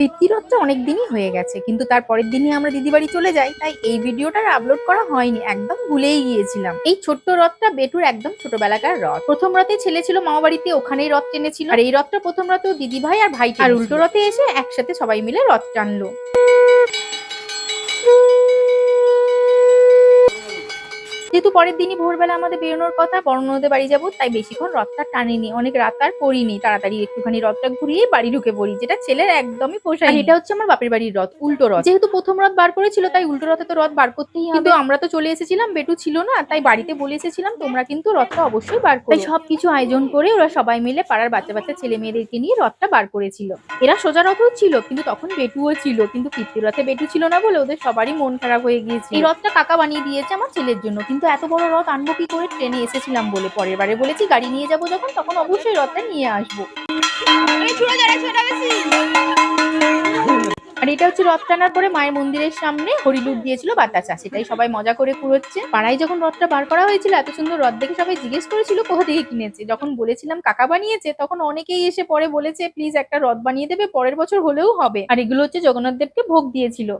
পিতৃরথটা অনেক দিনই হয়ে গেছে, কিন্তু তার পরের দিনই আমরা দিদি বাড়ি চলে যাই, তাই এই ভিডিওটার আপলোড করা হয়নি, একদম ভুলেই গিয়েছিলাম। এই ছোট্ট রথটা বেটুর একদম ছোটবেলাকার রথ। প্রথম রথে ছেলে ছিল মামা বাড়িতে, ওখানেই রথ টেনেছিল। আর এই রথটা প্রথম রথেও দিদি ভাই আর ভাই, আর উল্টো রথে এসে একসাথে সবাই মিলে রথ টানলো। যেহেতু পরের দিনই ভোরবেলা আমাদের বেরোনোর কথা, বড়নদের বাড়ি যাবো, তাই বেশিক্ষণ রথটা টানিনি, অনেক রাত আর করিনি, তাড়াতাড়ি একটুখানি রথটা ঘুরিয়ে বাড়ি ঢুকে পড়ি, যেটা ছেলের একদমই পোষায়। এটা হচ্ছে আমার বাপের বাড়ির রথ, উল্টো রথ। যেহেতু প্রথম রথ বার করেছিল, তাই উল্টো রথে তো রথ বার করতেই হবে। কিন্তু আমরা তো চলে এসেছিলাম, বেটু ছিল না, তাই বাড়িতে বলে এসেছিলাম তোমরা কিন্তু রথটা অবশ্যই বার করো। তাই সবকিছু আয়োজন করে ওরা সবাই মিলে পাড়ার বাচ্চা বাচ্চা ছেলে মেয়েদেরকে নিয়ে রথটা বার করেছিল। এরা সোজা রথও ছিল, কিন্তু তখন বেটুও ছিল, কিন্তু পিতৃরথে বেটু ছিল না বলে ওদের সবারই মন খারাপ হয়ে গিয়েছিল। এই রথটা কাকা বানিয়ে দিয়েছে আমার ছেলের জন্য, কিন্তু এত বড় রথ আনবো কি করে, ট্রেনে এসেছিলাম বলে। পরের বারে বলেছি গাড়ি নিয়ে যাবো যখন, তখন অবশ্যই রথটা নিয়ে আসবো। আর এটা হচ্ছে রথ টানার পরে মায়ের মন্দিরের সামনে হরিলুট দিয়েছিল বাতাসা, সেটাই সবাই মজা করে কুড়োচ্ছে। পাড়ায় যখন রথটা বার করা হয়েছিল, এত সুন্দর রথ দেখে সবাই জিজ্ঞেস করেছিল কোথা থেকে কিনেছে। যখন বলেছিলাম কাকা বানিয়েছে, তখন অনেকেই এসে পরে বলেছে প্লিজ একটা রথ বানিয়ে দেবে, পরের বছর হলেও হবে। আর এগুলো হচ্ছে জগন্নাথ দেবকে ভোগ দিয়েছিল।